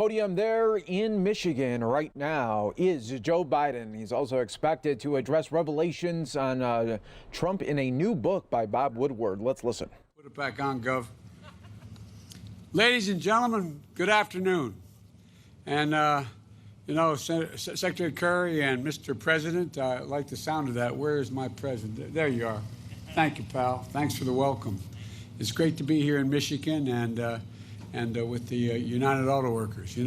Podium there in Michigan right now is Joe Biden. He's also expected to address revelations on Trump in a new book by Bob Woodward. Let's listen. Put it back on, Gov. Ladies and gentlemen, good afternoon. And, Secretary Kerry and Mr. President, I like the sound of that. Where is my president? There you are. Thank you, pal. Thanks for the welcome. It's great to be here in Michigan and with the United Auto Workers.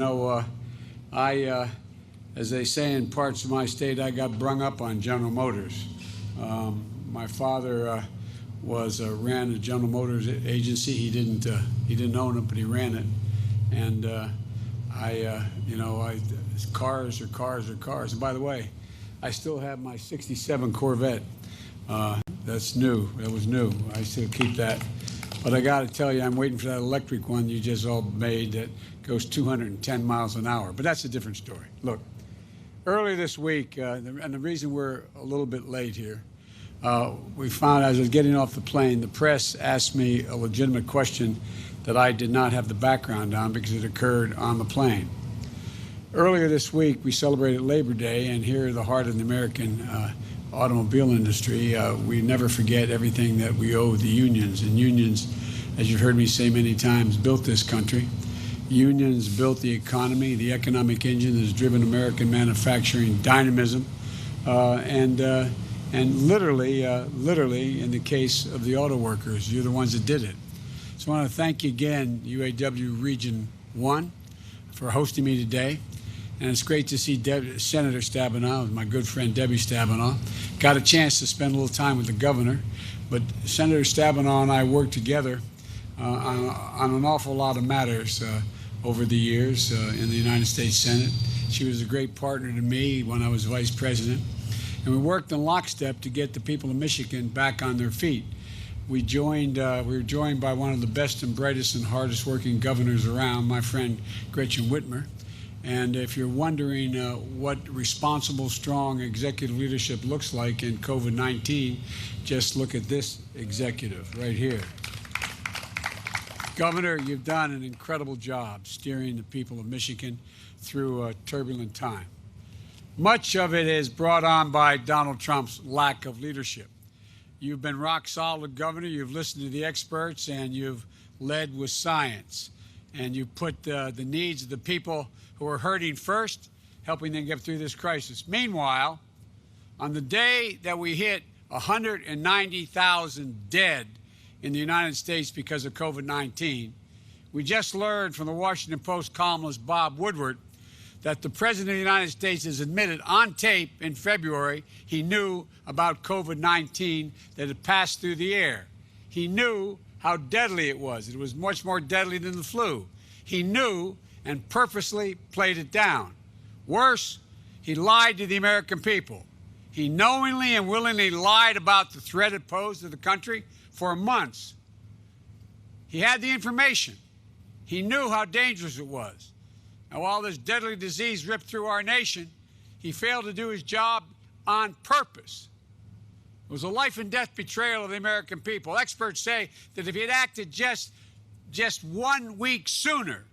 As they say in parts of my state, I got brung up on General Motors. My father ran a General Motors agency. He didn't own it, but he ran it. And cars are cars are cars. And by the way, I still have my '67 Corvette. That's new. That was new. I still keep that. But I got to tell you, I'm waiting for that electric one you just all made that goes 210 miles an hour. But that's a different story. Look, earlier this week, and the reason we're a little bit late here, we found as I was getting off the plane, the press asked me a legitimate question that I did not have the background on because it occurred on the plane. Earlier this week, we celebrated Labor Day, and here at the heart of the American automobile industry, we never forget everything that we owe the unions. And unions, as you've heard me say many times, built this country. Unions built the economy, the economic engine that has driven American manufacturing dynamism. And literally, in the case of the auto workers, you're the ones that did it. So I want to thank you again, UAW Region 1, for hosting me today. And it's great to see Senator Stabenow, my good friend Debbie Stabenow. Got a chance to spend a little time with the governor, but Senator Stabenow and I worked together on an awful lot of matters over the years in the United States Senate. She was a great partner to me when I was vice president. And we worked in lockstep to get the people of Michigan back on their feet. We were joined by one of the best and brightest and hardest working governors around, my friend Gretchen Whitmer. And if you're wondering what responsible, strong executive leadership looks like in COVID-19, just look at this executive right here. Governor, you've done an incredible job steering the people of Michigan through a turbulent time. Much of it is brought on by Donald Trump's lack of leadership. You've been rock solid, Governor. You've listened to the experts, and you've led with science. And you put the needs of the people who are hurting first, helping them get through this crisis. Meanwhile, on the day that we hit 190,000 dead in the United States because of COVID-19, we just learned from the Washington Post columnist Bob Woodward that the President of the United States has admitted on tape in February he knew about COVID-19 that had passed through the air. He knew how deadly it was. It was much more deadly than the flu. He knew and purposely played it down. Worse, he lied to the American people. He knowingly and willingly lied about the threat it posed to the country for months. He had the information. He knew how dangerous it was. And while this deadly disease ripped through our nation, he failed to do his job on purpose. It was a life and death betrayal of the American people. Experts say that if he had acted just 1 week sooner,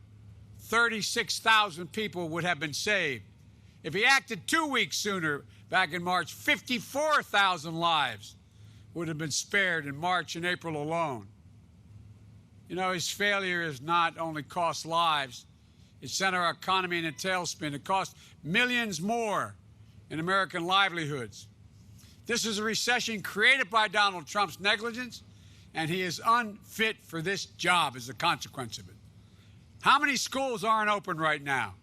36,000 people would have been saved. If he acted 2 weeks sooner, back in March, 54,000 lives would have been spared in March and April alone. You know, his failure has not only cost lives, it sent our economy in a tailspin. It cost millions more in American livelihoods. This is a recession created by Donald Trump's negligence, and he is unfit for this job as a consequence of it. How many schools aren't open right now?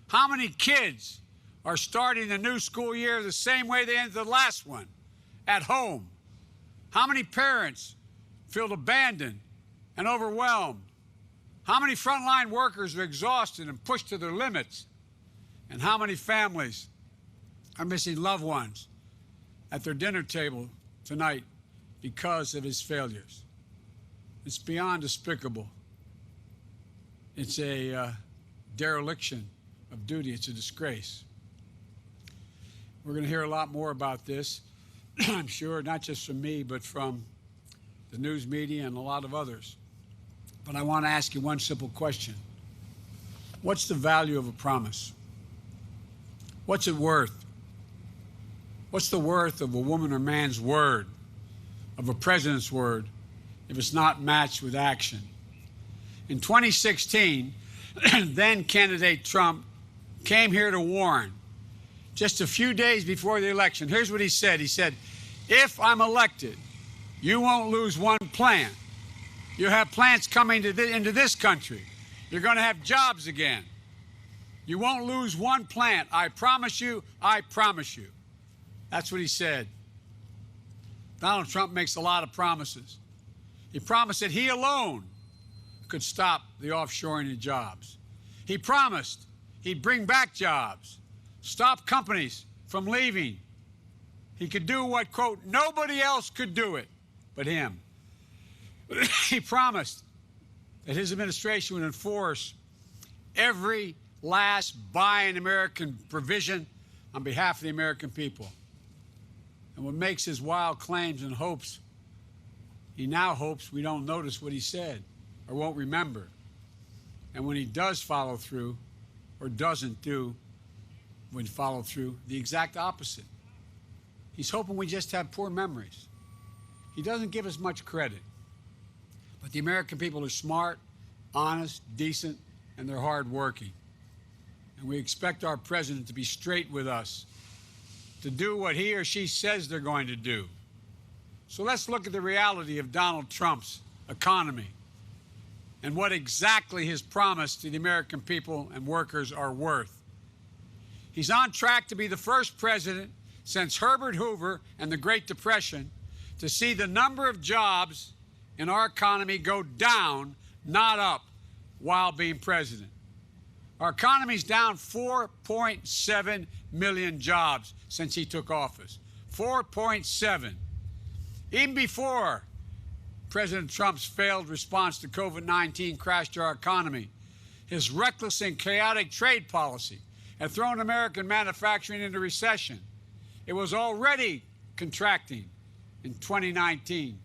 How many kids are starting the new school year the same way they ended the last one, at home? How many parents feel abandoned and overwhelmed? How many frontline workers are exhausted and pushed to their limits? And how many families are missing loved ones at their dinner table tonight because of his failures? It's beyond despicable. It's a dereliction of duty. It's a disgrace. We're going to hear a lot more about this, I'm sure, not just from me, but from the news media and a lot of others. But I want to ask you one simple question. What's the value of a promise? What's it worth? What's the worth of a woman or man's word, of a president's word, if it's not matched with action? In 2016, then candidate Trump came here to warn just a few days before the election. Here's what he said. He said, if I'm elected, you won't lose one plant. You have plants coming into this country. You're going to have jobs again. You won't lose one plant. I promise you. I promise you. That's what he said. Donald Trump makes a lot of promises. He promised that he alone could stop the offshoring of jobs. He promised he'd bring back jobs, stop companies from leaving. He could do what, quote, nobody else could do it but him. He promised that his administration would enforce every last Buy an American provision on behalf of the American people. And what makes his wild claims and hopes, he now hopes we don't notice what he said or won't remember. And when he does follow through or doesn't do when follow through, the exact opposite. He's hoping we just have poor memories. He doesn't give us much credit. But the American people are smart, honest, decent, and they're hardworking. And we expect our president to be straight with us, to do what he or she says they're going to do. So let's look at the reality of Donald Trump's economy and what exactly his promise to the American people and workers are worth. He's on track to be the first president since Herbert Hoover and the Great Depression to see the number of jobs in our economy go down, not up, while being president. Our economy's down 4.7 million jobs since he took office. 4.7. Even before President Trump's failed response to COVID-19 crashed our economy, his reckless and chaotic trade policy had thrown American manufacturing into recession. It was already contracting in 2019.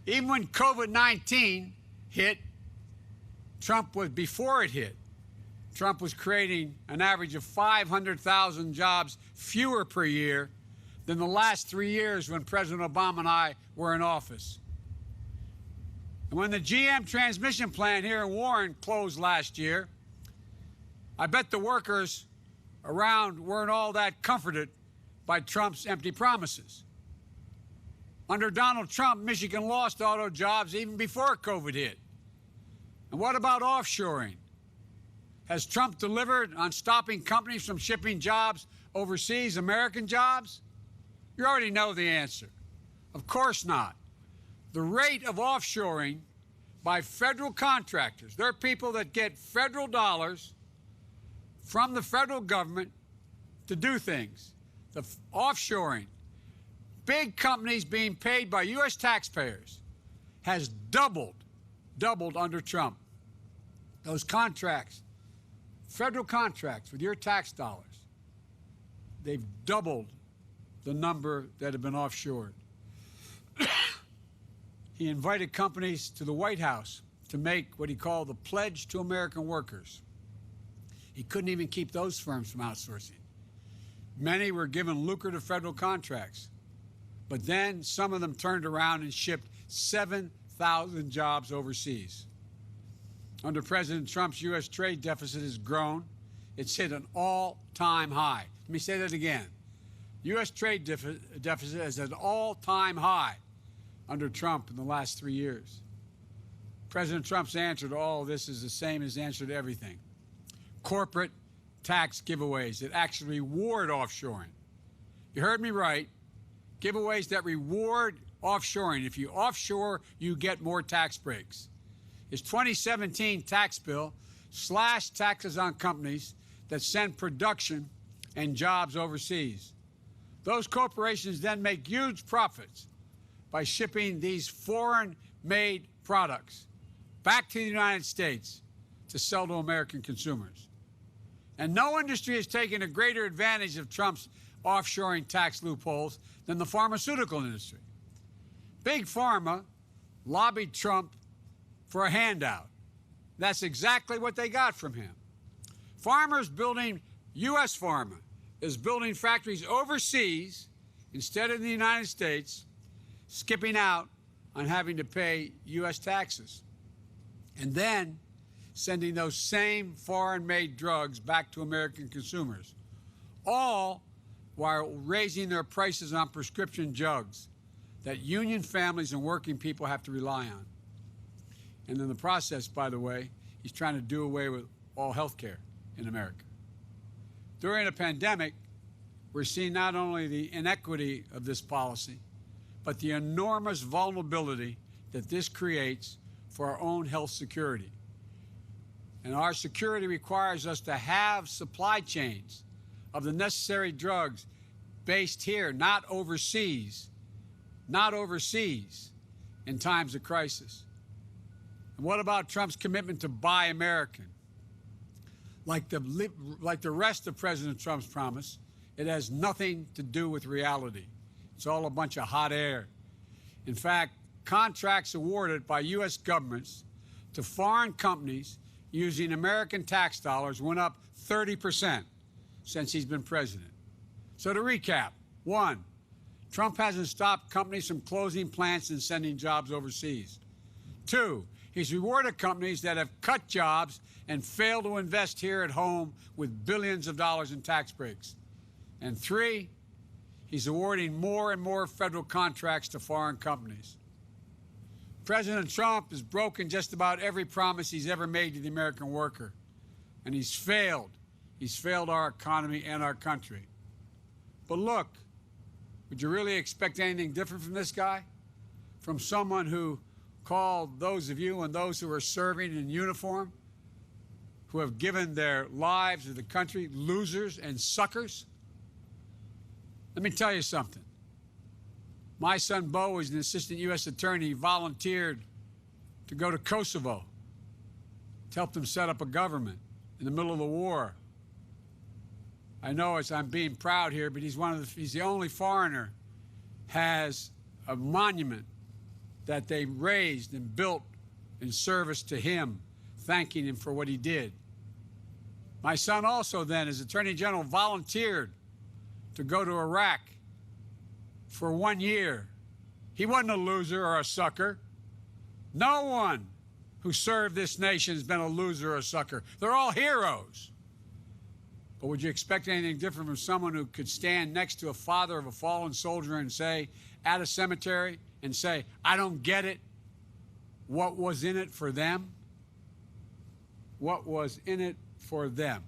Even when COVID-19 hit, before it hit, Trump was creating an average of 500,000 jobs fewer per year than the last 3 years when President Obama and I were in office. And when the GM transmission plant here in Warren closed last year, I bet the workers around weren't all that comforted by Trump's empty promises. Under Donald Trump, Michigan lost auto jobs even before COVID hit. And what about offshoring? Has Trump delivered on stopping companies from shipping jobs overseas, American jobs? You already know the answer. Of course not. The rate of offshoring by federal contractors, they're people that get federal dollars from the federal government to do things. The offshoring, big companies being paid by U.S. taxpayers, has doubled under Trump. Those contracts, federal contracts with your tax dollars, they've doubled the number that have been offshored. He invited companies to the White House to make what he called the Pledge to American Workers. He couldn't even keep those firms from outsourcing. Many were given lucrative federal contracts, but then some of them turned around and shipped 7,000 jobs overseas. Under President Trump's U.S. trade deficit has grown. It's hit an all-time high. Let me say that again. U.S. trade deficit is at an all-time high under Trump in the last 3 years. President Trump's answer to all of this is the same as answer to everything. Corporate tax giveaways that actually reward offshoring. You heard me right. Giveaways that reward offshoring. If you offshore, you get more tax breaks. His 2017 tax bill slashed taxes on companies that send production and jobs overseas. Those corporations then make huge profits by shipping these foreign-made products back to the United States to sell to American consumers. And no industry has taken a greater advantage of Trump's offshoring tax loopholes than the pharmaceutical industry. Big Pharma lobbied Trump for a handout. That's exactly what they got from him. Farmers building, U.S. Pharma is building factories overseas instead of in the United States, skipping out on having to pay U.S. taxes, and then sending those same foreign-made drugs back to American consumers, all while raising their prices on prescription drugs that union families and working people have to rely on. And in the process, by the way, he's trying to do away with all health care in America. During a pandemic, we're seeing not only the inequity of this policy, but the enormous vulnerability that this creates for our own health security. And our security requires us to have supply chains of the necessary drugs based here, not overseas in times of crisis. And what about Trump's commitment to buy American? Like the rest of President Trump's promise, it has nothing to do with reality. It's all a bunch of hot air. In fact, contracts awarded by U.S. governments to foreign companies using American tax dollars went up 30% since he's been president. So to recap, 1, Trump hasn't stopped companies from closing plants and sending jobs overseas. 2, he's rewarded companies that have cut jobs and failed to invest here at home with billions of dollars in tax breaks. And 3, he's awarding more and more federal contracts to foreign companies. President Trump has broken just about every promise he's ever made to the American worker, and he's failed. He's failed our economy and our country. But look, would you really expect anything different from this guy? From someone who called those of you and those who are serving in uniform, who have given their lives to the country, losers and suckers? Let me tell you something. My son Bo is an assistant U.S. attorney. He volunteered to go to Kosovo to help them set up a government in the middle of the war. I know I'm being proud here, but he's the only foreigner has a monument that they raised and built in service to him, thanking him for what he did. My son also then, as Attorney General, volunteered to go to Iraq for 1 year. He wasn't a loser or a sucker. No one who served this nation has been a loser or a sucker. They're all heroes. But would you expect anything different from someone who could stand next to a father of a fallen soldier and say, at a cemetery, and say, I don't get it? What was in it for them? What was in it for them?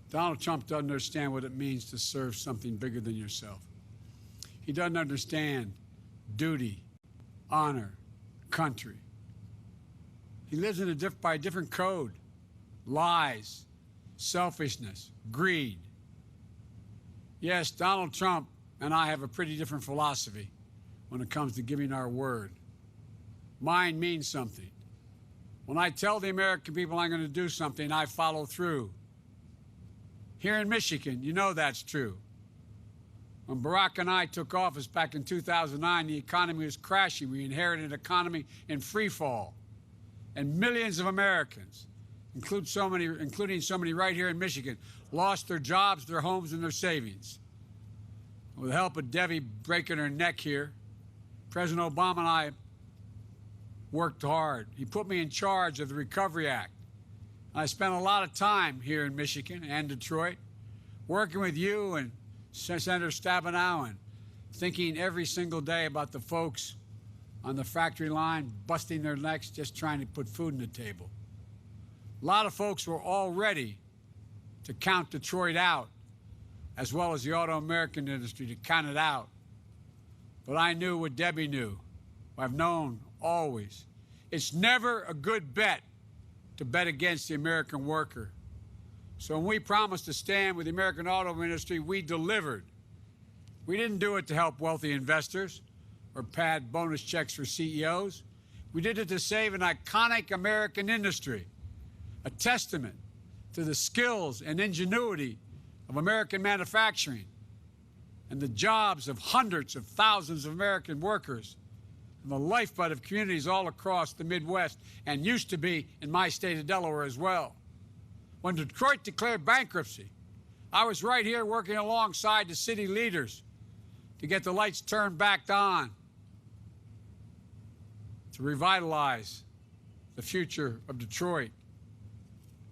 Donald Trump doesn't understand what it means to serve something bigger than yourself. He doesn't understand duty, honor, country. He lives by a different code. Lies, selfishness, greed. Yes, Donald Trump and I have a pretty different philosophy when it comes to giving our word. Mine means something. When I tell the American people I'm going to do something, I follow through. Here in Michigan, you know that's true. When Barack and I took office back in 2009, the economy was crashing. We inherited an economy in free fall. And millions of Americans, including so many right here in Michigan, lost their jobs, their homes, and their savings. With the help of Debbie breaking her neck here, President Obama and I worked hard. He put me in charge of the Recovery Act. I spent a lot of time here in Michigan and Detroit working with you and Senator Stabenow and thinking every single day about the folks on the factory line busting their necks just trying to put food on the table. A lot of folks were all ready to count Detroit out, as well as the auto American industry to count it out. But I knew what Debbie knew. I've known always. It's never a good bet to bet against the American worker. So when we promised to stand with the American auto industry, we delivered. We didn't do it to help wealthy investors or pad bonus checks for CEOs. We did it to save an iconic American industry, a testament to the skills and ingenuity of American manufacturing and the jobs of hundreds of thousands of American workers and the lifeblood of communities all across the Midwest, and used to be in my state of Delaware as well. When Detroit declared bankruptcy, I was right here working alongside the city leaders to get the lights turned back on, to revitalize the future of Detroit.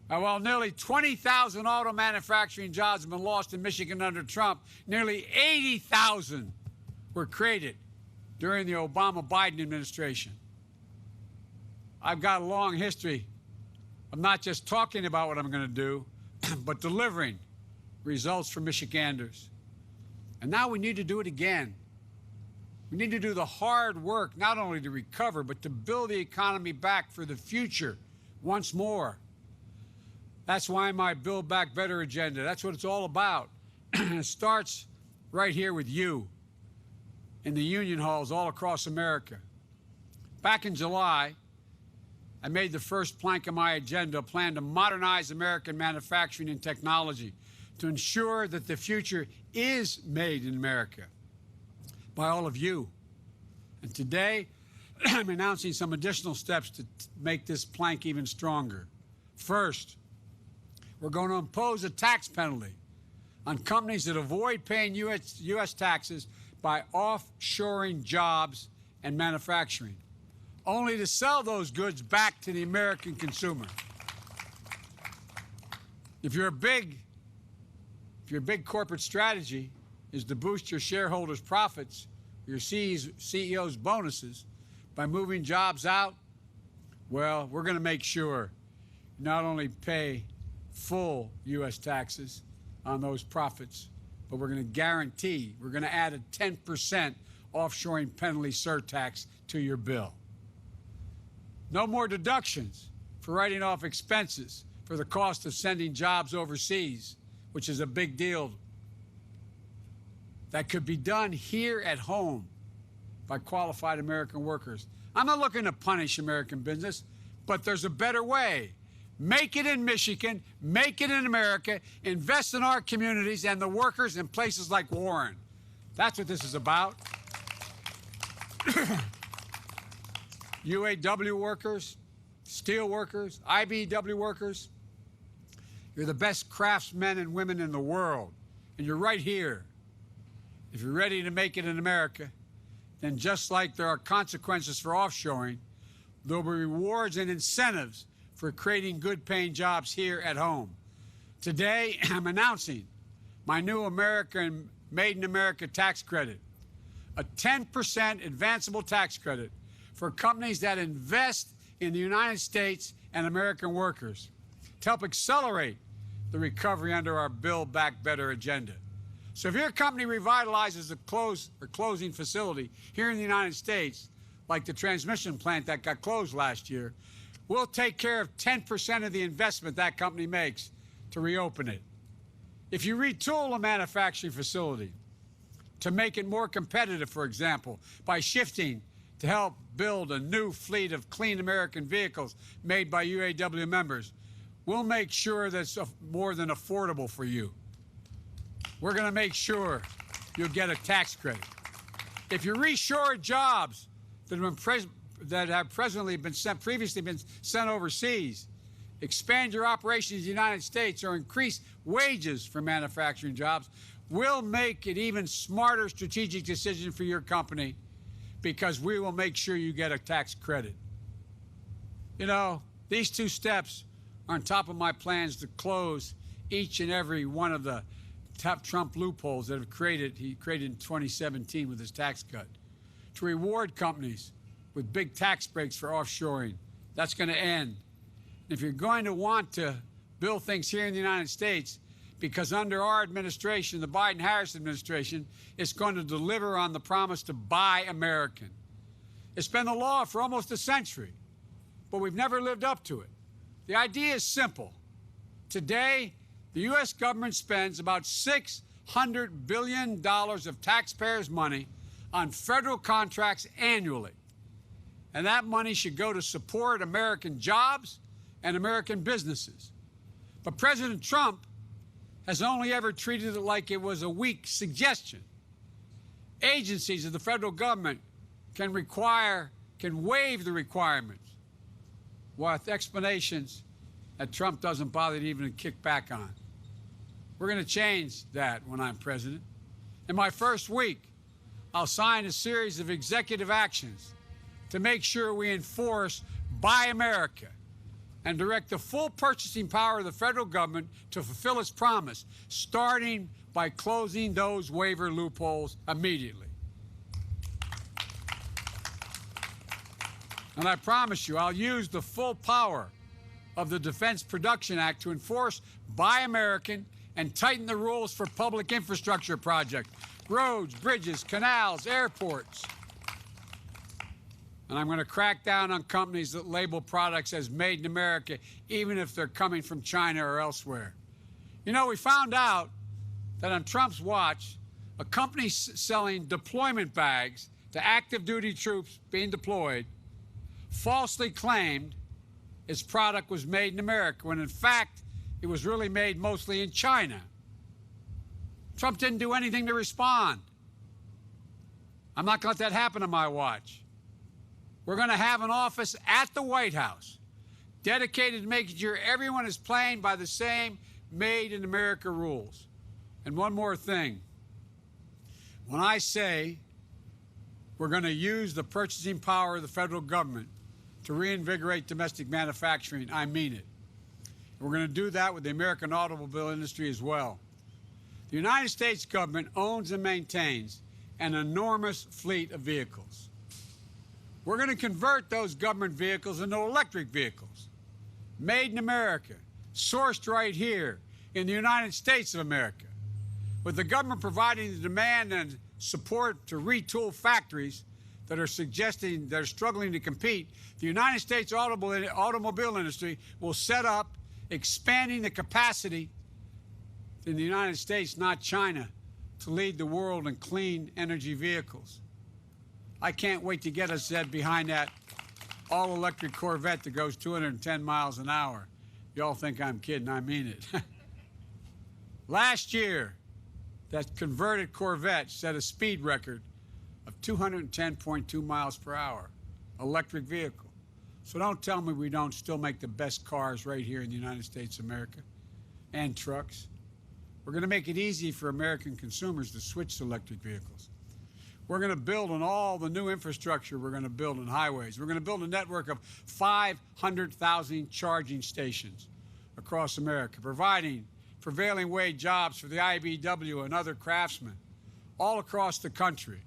Now, while nearly 20,000 auto manufacturing jobs have been lost in Michigan under Trump, nearly 80,000 were created during the Obama-Biden administration. I've got a long history of not just talking about what I'm going to do, but delivering results for Michiganders. And now we need to do it again. We need to do the hard work, not only to recover, but to build the economy back for the future once more. That's why my Build Back Better agenda, that's what it's all about. It starts right here with you in the union halls all across America. Back in July, I made the first plank of my agenda a plan to modernize American manufacturing and technology to ensure that the future is made in America by all of you. And today, I'm announcing some additional steps to make this plank even stronger. First, we're going to impose a tax penalty on companies that avoid paying U.S. taxes by offshoring jobs and manufacturing, only to sell those goods back to the American consumer. If your big corporate strategy is to boost your shareholders' profits, your CEO's bonuses by moving jobs out, well, we're going to make sure you not only pay full U.S. taxes on those profits, but we're going to guarantee, we're going to add a 10% offshoring penalty surtax to your bill. No more deductions for writing off expenses for the cost of sending jobs overseas, which is a big deal. That could be done here at home by qualified American workers. I'm not looking to punish American business, but there's a better way. Make it in Michigan, make it in America, invest in our communities and the workers in places like Warren. That's what this is about. UAW workers, steel workers, IBEW workers, you're the best craftsmen and women in the world, and you're right here. If you're ready to make it in America, then just like there are consequences for offshoring, there'll be rewards and incentives for creating good-paying jobs here at home. Today, I'm announcing my new Made in America tax credit, a 10% advanceable tax credit for companies that invest in the United States and American workers to help accelerate the recovery under our Build Back Better agenda. So if your company revitalizes a closing facility here in the United States, like the transmission plant that got closed last year, we'll take care of 10% of the investment that company makes to reopen it. If you retool a manufacturing facility to make it more competitive, for example, by shifting to help build a new fleet of clean American vehicles made by UAW members, we'll make sure that's more than affordable for you. We're going to make sure you'll get a tax credit. If you reshore jobs that have previously been sent overseas, expand your operations in the United States, or increase wages for manufacturing jobs, we'll make it even smarter strategic decision for your company, because we will make sure you get a tax credit. You know, these two steps are on top of my plans to close each and every one of the top Trump loopholes that he created in 2017 with his tax cut, to reward companies with big tax breaks for offshoring. That's going to end. If you're going to want to build things here in the United States, because under our administration, the Biden-Harris administration, is going to deliver on the promise to buy American. It's been the law for almost a century, but we've never lived up to it. The idea is simple. Today, the U.S. government spends about $600 billion of taxpayers' money on federal contracts annually. And that money should go to support American jobs and American businesses. But President Trump has only ever treated it like it was a weak suggestion. Agencies of the federal government can waive the requirements with explanations that Trump doesn't bother to even kick back on. We're going to change that when I'm president. In my first week, I'll sign a series of executive actions to make sure we enforce Buy America and direct the full purchasing power of the federal government to fulfill its promise, starting by closing those waiver loopholes immediately. And I promise you, I'll use the full power of the Defense Production Act to enforce Buy American and tighten the rules for public infrastructure projects, roads, bridges, canals, airports. And I'm going to crack down on companies that label products as made in America, even if they're coming from China or elsewhere. You know, we found out that on Trump's watch, a company selling deployment bags to active duty troops being deployed falsely claimed its product was made in America, when in fact, it was really made mostly in China. Trump didn't do anything to respond. I'm not going to let that happen on my watch. We're going to have an office at the White House dedicated to making sure everyone is playing by the same Made in America rules. And one more thing. When I say we're going to use the purchasing power of the federal government to reinvigorate domestic manufacturing, I mean it. We're going to do that with the American automobile industry as well. The United States government owns and maintains an enormous fleet of vehicles. We're going to convert those government vehicles into electric vehicles, made in America, sourced right here in the United States of America, with the government providing the demand and support to retool factories that are struggling to compete. The United States automobile industry will set up expanding the capacity in the United States, not China, to lead the world in clean energy vehicles. I can't wait to get us behind that all-electric Corvette that goes 210 miles an hour. Y'all think I'm kidding, I mean it. Last year, that converted Corvette set a speed record of 210.2 miles per hour, electric vehicle. So don't tell me we don't still make the best cars right here in the United States of America, and trucks. We're going to make it easy for American consumers to switch to electric vehicles. We're going to build on all the new infrastructure we're going to build on highways. We're going to build a network of 500,000 charging stations across America, providing prevailing wage jobs for the IBEW and other craftsmen all across the country.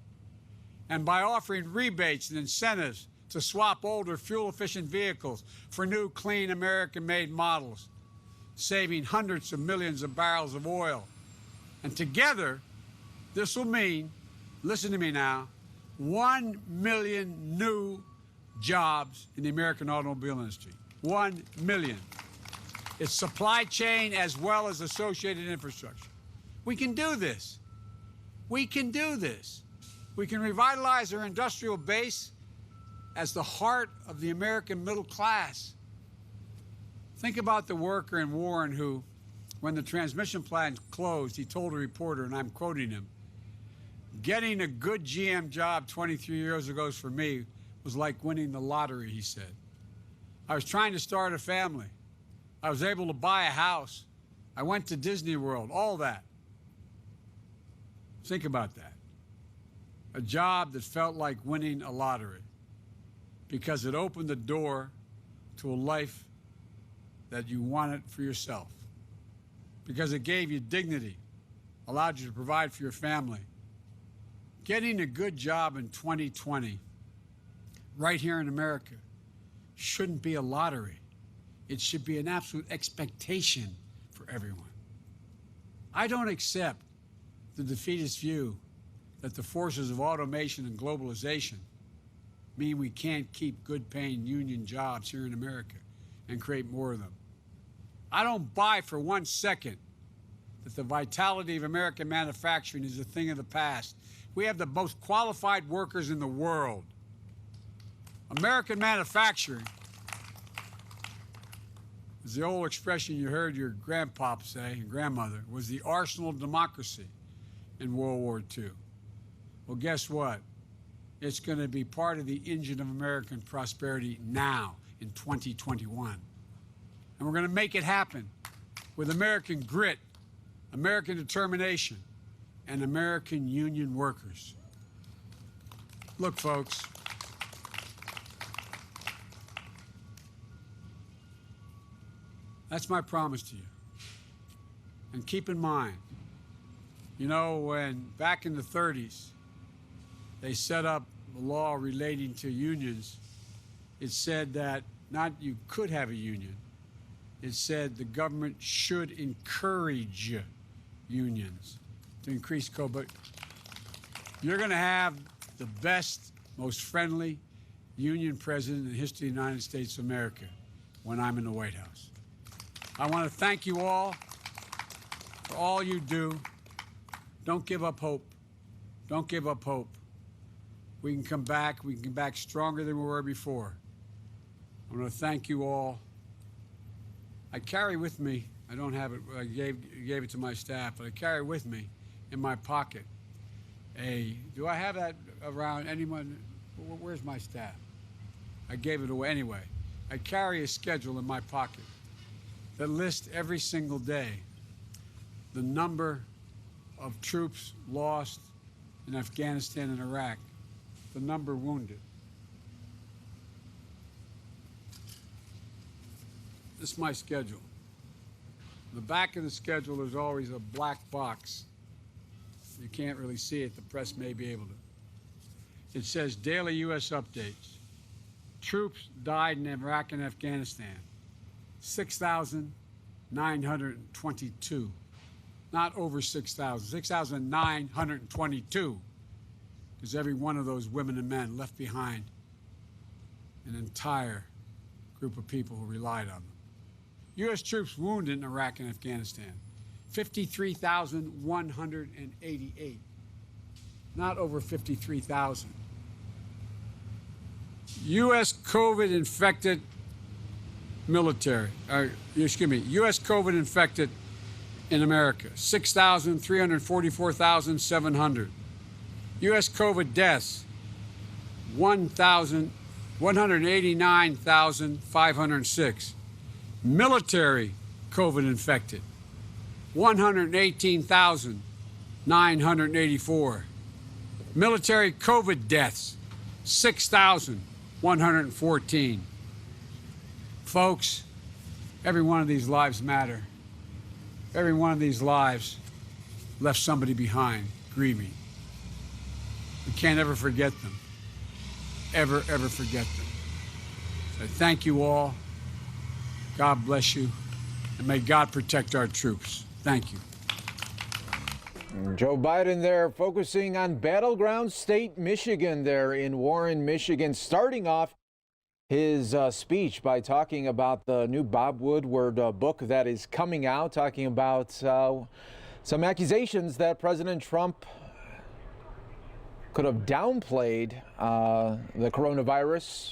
And by offering rebates and incentives to swap older fuel-efficient vehicles for new, clean, American-made models, saving hundreds of millions of barrels of oil. And together, this will mean, listen to me now, 1 million new jobs in the American automobile industry. 1 million. It's supply chain as well as associated infrastructure. We can do this. We can do this. We can revitalize our industrial base as the heart of the American middle class. Think about the worker in Warren who, when the transmission plant closed, he told a reporter, and I'm quoting him, "Getting a good GM job 23 years ago for me was like winning the lottery," he said. "I was trying to start a family. I was able to buy a house. I went to Disney World, all that." Think about that. A job that felt like winning a lottery because it opened the door to a life that you wanted for yourself, because it gave you dignity, allowed you to provide for your family. Getting a good job in 2020, right here in America, shouldn't be a lottery. It should be an absolute expectation for everyone. I don't accept the defeatist view that the forces of automation and globalization mean we can't keep good-paying union jobs here in America and create more of them. I don't buy for 1 second that the vitality of American manufacturing is a thing of the past. We have the most qualified workers in the world. American manufacturing is the old expression you heard your grandpop say, and grandmother, was the arsenal of democracy in World War II. Well, guess what? It's going to be part of the engine of American prosperity now in 2021. And we're going to make it happen with American grit, American determination, and American union workers. Look, folks, that's my promise to you. And keep in mind, you know, when back in the 30s, they set up a law relating to unions, it said that not you could have a union, it said the government should encourage unions to increase but you're going to have the best, most friendly union president in the history of the United States of America when I'm in the White House. I want to thank you all for all you do. Don't give up hope. Don't give up hope. We can come back. We can come back stronger than we were before. I want to thank you all. I carry with me, I don't have it, I gave it to my staff, but I carry with me in my pocket do I have that around anyone? Where's my staff? I gave it away anyway. I carry a schedule in my pocket that lists every single day the number of troops lost in Afghanistan and Iraq, the number wounded. This is my schedule. On the back of the schedule, there's always a black box. You can't really see it. The press may be able to. It says daily U.S. updates. Troops died in Iraq and Afghanistan. 6,922. Not over 6,000. 6,922. Because every one of those women and men left behind an entire group of people who relied on them. U.S. troops wounded in Iraq and Afghanistan, 53,188. Not over 53,000. U.S. COVID-infected military, U.S. COVID-infected in America, 344,700. U.S. COVID deaths, 189,506. Military COVID infected, 118,984. Military COVID deaths, 6,114. Folks, every one of these lives matter. Every one of these lives left somebody behind grieving. We can't ever forget them. Ever forget them. So thank you all. God bless you, and may God protect our troops. Thank you. Joe Biden there focusing on battleground state Michigan there in Warren, Michigan, starting off his speech by talking about the new Bob Woodward book that is coming out, talking about some accusations that President Trump could have downplayed the coronavirus